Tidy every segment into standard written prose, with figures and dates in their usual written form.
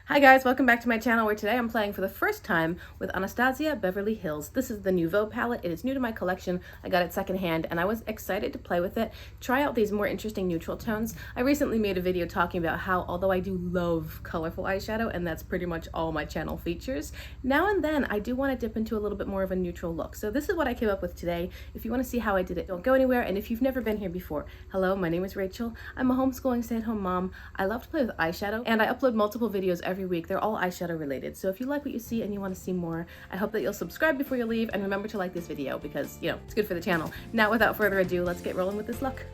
Hi guys, welcome back to my channel where today I'm playing for the first time with Anastasia Beverly Hills. This is the Nouveau palette. It is new to my collection. I got it secondhand and I was excited to play with it, try out these more interesting neutral tones. I recently made a video talking about how, although I do love colorful eyeshadow, and that's pretty much all my channel features, now and then I do want to dip into a little bit more of a neutral look. So this is what I came up with today. If you want to see how I did it, don't go anywhere. And if you've never been here before, hello, my name is Rachel. I'm a homeschooling stay-at-home mom. I love to play with eyeshadow and I upload multiple videos every week. They're all eyeshadow related. So if you like what you see and you want to see more, I hope that you'll subscribe before you leave and remember to like this video because, you know, it's good for the channel. Now, without further ado, let's get rolling with this look.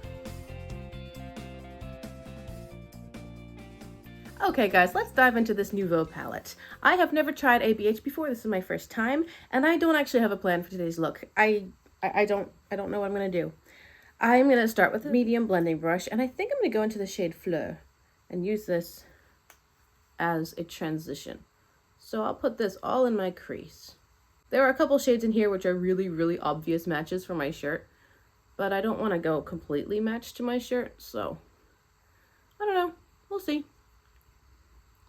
Okay guys, let's dive into this Nouveau palette. I have never tried ABH before. This is my first time and I don't actually have a plan for today's look. I don't know what I'm going to do. I'm going to start with a medium blending brush and I think I'm going to go into the shade Fleur and use this as a transition. So I'll put this all in my crease. There are a couple shades in here which are really obvious matches for my shirt, but I don't want to go completely matched to my shirt, so I don't know. We'll see.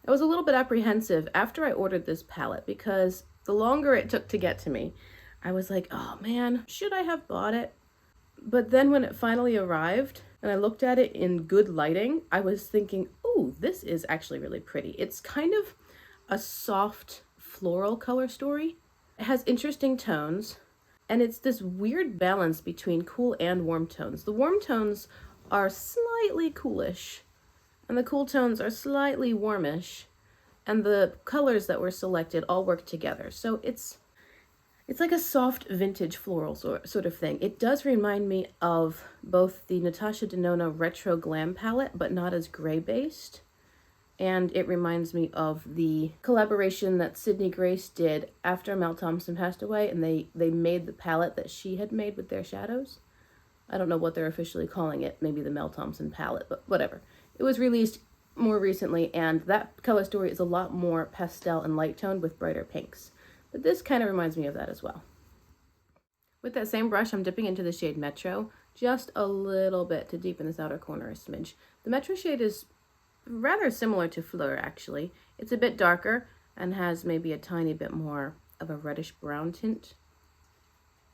I was a little bit apprehensive after I ordered this palette because the longer it took to get to me, I was like, oh man, should I have bought it? But then when it finally arrived and I looked at it in good lighting, I was thinking, oh, this is actually really pretty. It's kind of a soft floral color story. It has interesting tones and it's this weird balance between cool and warm tones. The warm tones are slightly coolish and the cool tones are slightly warmish, and the colors that were selected all work together. So it's like a soft vintage floral sort of thing. It does remind me of both the Natasha Denona Retro Glam palette, but not as gray based. And it reminds me of the collaboration that Sydney Grace did after Mel Thompson passed away, and they made the palette that she had made with their shadows. I don't know what they're officially calling it, maybe the Mel Thompson palette, but whatever. It was released more recently, and that color story is a lot more pastel and light toned with brighter pinks. But this kind of reminds me of that as well. With that same brush, I'm dipping into the shade Metro just a little bit to deepen this outer corner a smidge. The Metro shade is rather similar to Fleur, actually. It's a bit darker and has maybe a tiny bit more of a reddish brown tint.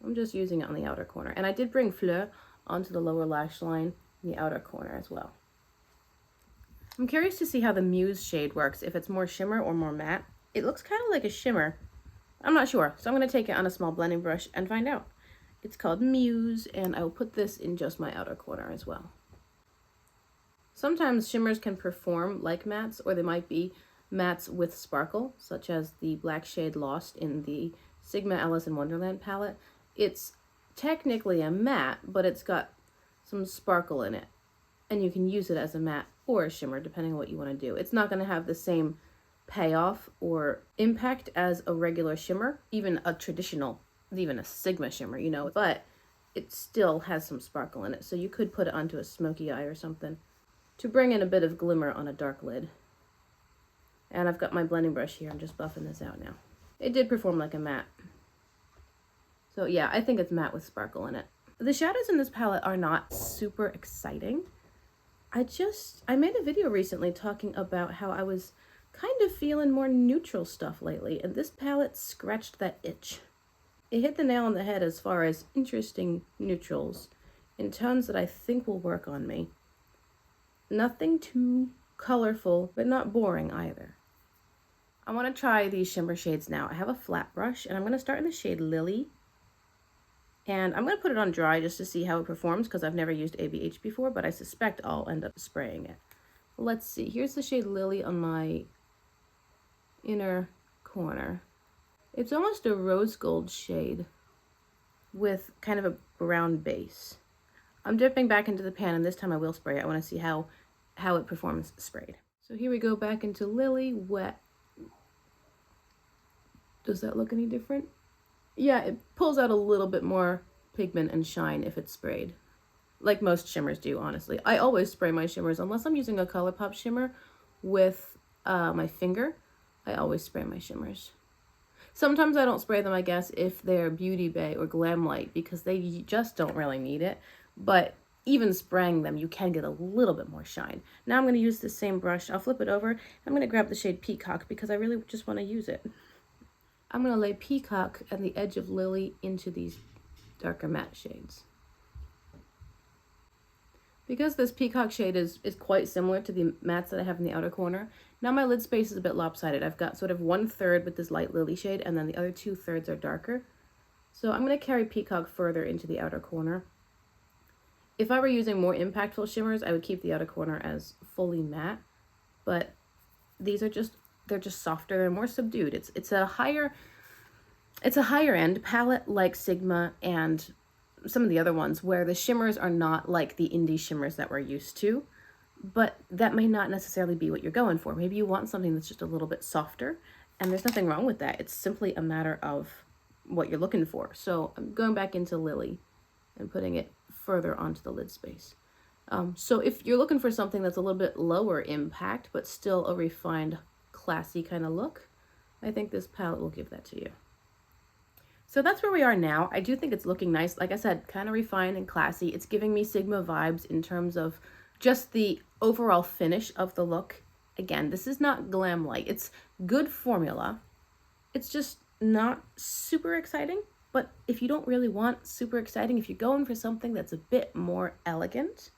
I'm just using it on the outer corner. And I did bring Fleur onto the lower lash line in the outer corner as well. I'm curious to see how the Muse shade works, if it's more shimmer or more matte. It looks kind of like a shimmer. I'm not sure, so I'm going to take it on a small blending brush and find out. It's called Muse, and I will put this in just my outer corner as well. Sometimes shimmers can perform like mattes, or they might be mattes with sparkle, such as the black shade Lost in the Sigma Alice in Wonderland palette. It's technically a matte, but it's got some sparkle in it, and you can use it as a matte or a shimmer, depending on what you want to do. It's not going to have the same payoff or impact as a regular shimmer, even a traditional, even a Sigma shimmer, you know, but it still has some sparkle in it. So you could put it onto a smoky eye or something to bring in a bit of glimmer on a dark lid. And I've got my blending brush here. I'm just buffing this out now. It did perform like a matte. So yeah, I think it's matte with sparkle in it. The shadows in this palette are not super exciting. I made a video recently talking about how I was kind of feeling more neutral stuff lately, and this palette scratched that itch. It hit the nail on the head as far as interesting neutrals in tones that I think will work on me. Nothing too colorful, but not boring either. I want to try these shimmer shades now. I have a flat brush, and I'm going to start in the shade Lily. And I'm going to put it on dry just to see how it performs because I've never used ABH before, but I suspect I'll end up spraying it. Let's see. Here's the shade Lily on my inner corner. It's almost a rose gold shade with kind of a brown base. I'm dipping back into the pan, and this time I will spray it. I want to see how it performs sprayed. So here we go back into Lily, wet. Does that look any different? Yeah, it pulls out a little bit more pigment and shine if it's sprayed. Like most shimmers do, honestly. I always spray my shimmers, unless I'm using a ColourPop shimmer with my finger. I always spray my shimmers. Sometimes I don't spray them, I guess, if they're Beauty Bay or Glam Light, because they just don't really need it. But even spraying them, you can get a little bit more shine. Now I'm going to use the same brush. I'll flip it over. I'm going to grab the shade Peacock because I really just want to use it. I'm going to lay Peacock and the edge of Lily into these darker matte shades. Because this Peacock shade is quite similar to the mattes that I have in the outer corner, now my lid space is a bit lopsided. I've got sort of 1/3 with this light Lily shade, and then the other 2/3 are darker. So I'm going to carry Peacock further into the outer corner. If I were using more impactful shimmers, I would keep the outer corner as fully matte, but these are they're just softer, they're more subdued. It's a higher end palette like Sigma and some of the other ones where the shimmers are not like the indie shimmers that we're used to, but that may not necessarily be what you're going for. Maybe you want something that's just a little bit softer, and there's nothing wrong with that. It's simply a matter of what you're looking for. So I'm going back into Lily and putting it further onto the lid space. So if you're looking for something that's a little bit lower impact, but still a refined, classy kind of look, I think this palette will give that to you. So that's where we are now. I do think it's looking nice. Like I said, kind of refined and classy. It's giving me Sigma vibes in terms of just the overall finish of the look. Again, this is not glam light. It's good formula. It's just not super exciting. But if you don't really want super exciting, if you're going for something that's a bit more elegant,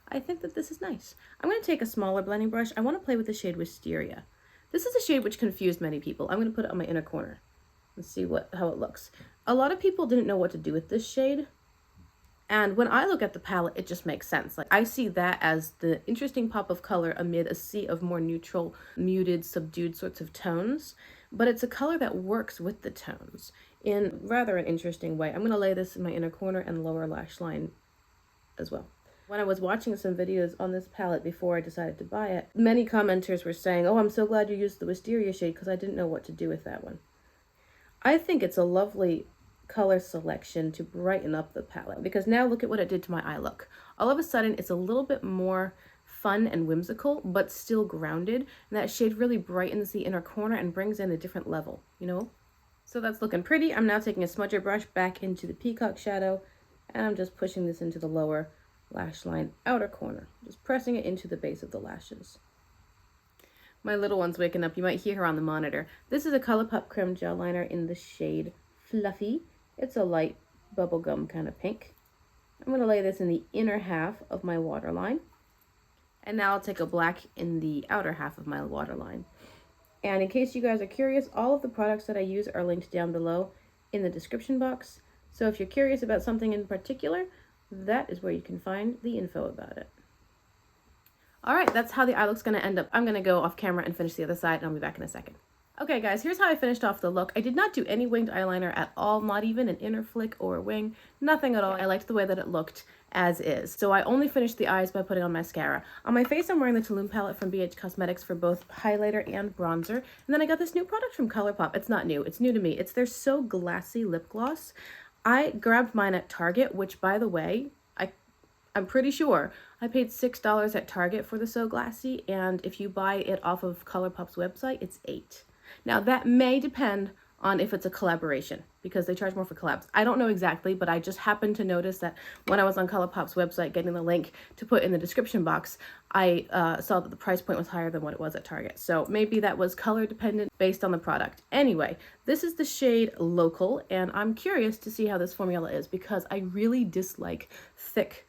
I think that this is nice. I'm going to take a smaller blending brush. I want to play with the shade Wisteria. This is a shade which confused many people. I'm going to put it on my inner corner and see how it looks. A lot of people didn't know what to do with this shade, and when I look at the palette, it just makes sense. Like, I see that as the interesting pop of color amid a sea of more neutral, muted, subdued sorts of tones, but it's a color that works with the tones in rather an interesting way. I'm going to lay this in my inner corner and lower lash line as well. When I was watching some videos on this palette before I decided to buy it, many commenters were saying, "Oh, I'm so glad you used the Wisteria shade because I didn't know what to do with that one." I think it's a lovely color selection to brighten up the palette, because now look at what it did to my eye look. All of a sudden, it's a little bit more fun and whimsical, but still grounded, and that shade really brightens the inner corner and brings in a different level, you know? So that's looking pretty. I'm now taking a smudger brush back into the Peacock shadow, and I'm just pushing this into the lower lash line outer corner, just pressing it into the base of the lashes. My little one's waking up. You might hear her on the monitor. This is a ColourPop Creme Gel Liner in the shade Fluffy. It's a light bubblegum kind of pink. I'm going to lay this in the inner half of my waterline. And now I'll take a black in the outer half of my waterline. And in case you guys are curious, all of the products that I use are linked down below in the description box. So if you're curious about something in particular, that is where you can find the info about it. All right, that's how the eye look's gonna end up. I'm gonna go off camera and finish the other side, and I'll be back in a second. Okay guys, here's how I finished off the look. I did not do any winged eyeliner at all, not even an inner flick or a wing, nothing at all. I liked the way that it looked as is. So I only finished the eyes by putting on mascara. On my face, I'm wearing the Tulum palette from BH Cosmetics for both highlighter and bronzer. And then I got this new product from ColourPop. It's not new, it's new to me. It's their So Glassy lip gloss. I grabbed mine at Target, which by the way, I'm pretty sure I paid $6 at Target for the So Glassy, and if you buy it off of ColourPop's website, it's $8. Now that may depend on if it's a collaboration, because they charge more for collabs. I don't know exactly, but I just happened to notice that when I was on ColourPop's website getting the link to put in the description box, I saw that the price point was higher than what it was at Target. So maybe that was color dependent based on the product. Anyway, this is the shade Local, and I'm curious to see how this formula is, because I really dislike thick,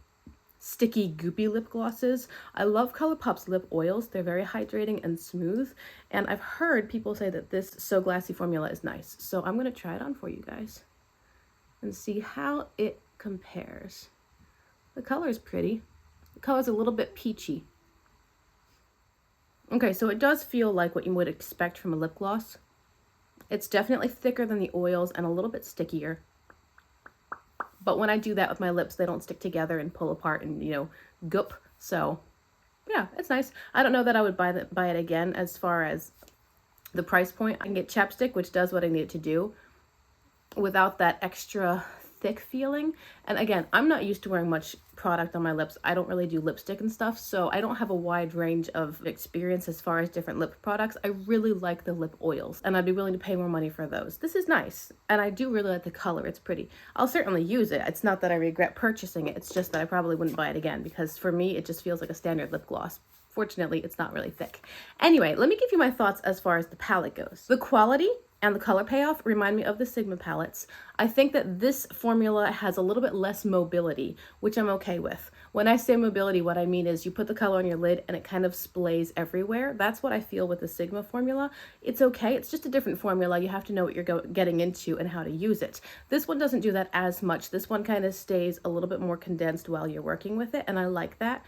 sticky, goopy lip glosses. I love ColourPop's lip oils. They're very hydrating and smooth, and I've heard people say that this So Glassy formula is nice. So I'm going to try it on for you guys and see how it compares. The color is pretty. The color is a little bit peachy. Okay, so it does feel like what you would expect from a lip gloss. It's definitely thicker than the oils and a little bit stickier. But when I do that with my lips, they don't stick together and pull apart and, you know, goop. So, yeah, it's nice. I don't know that I would buy it again as far as the price point. I can get chapstick, which does what I need it to do, without that extra thick feeling. And again, I'm not used to wearing much product on my lips. I don't really do lipstick and stuff, so I don't have a wide range of experience as far as different lip products. I really like the lip oils, and I'd be willing to pay more money for those. This is nice, and I do really like the color. It's pretty. I'll certainly use it. It's not that I regret purchasing it. It's just that I probably wouldn't buy it again, because for me, it just feels like a standard lip gloss. Fortunately, it's not really thick. Anyway, let me give you my thoughts as far as the palette goes. The quality and the color payoff remind me of the Sigma palettes. I think that this formula has a little bit less mobility, which I'm okay with. When I say mobility, what I mean is you put the color on your lid and it kind of splays everywhere. That's what I feel with the Sigma formula. It's okay. It's just a different formula. You have to know what you're getting into and how to use it. This one doesn't do that as much. This one kind of stays a little bit more condensed while you're working with it, and I like that.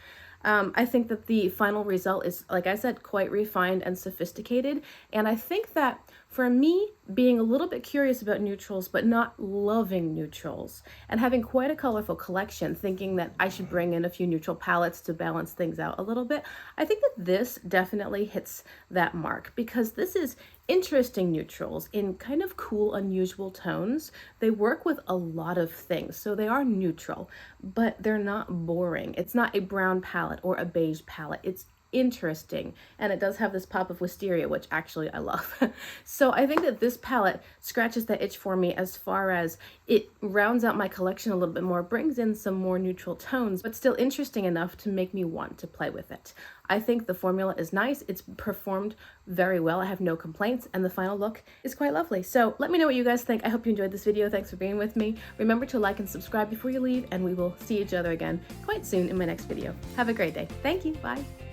I think that the final result is, like I said, quite refined and sophisticated. And I think that for me, being a little bit curious about neutrals, but not loving neutrals, and having quite a colorful collection, thinking that I should bring in a few neutral palettes to balance things out a little bit, I think that this definitely hits that mark, because this is interesting neutrals in kind of cool, unusual tones. They work with a lot of things, so they are neutral, but they're not boring. It's not a brown palette or a beige palette. It's interesting, and it does have this pop of wisteria, which actually I love. So I think that this palette scratches that itch for me as far as it rounds out my collection a little bit more, brings in some more neutral tones, but still interesting enough to make me want to play with it. I think the formula is nice. It's performed very well. I have no complaints, and the final look is quite lovely. So let me know what you guys think. I hope you enjoyed this video. Thanks for being with me. Remember to like and subscribe before you leave, and we will see each other again quite soon in my next video. Have a great day. Thank you. Bye.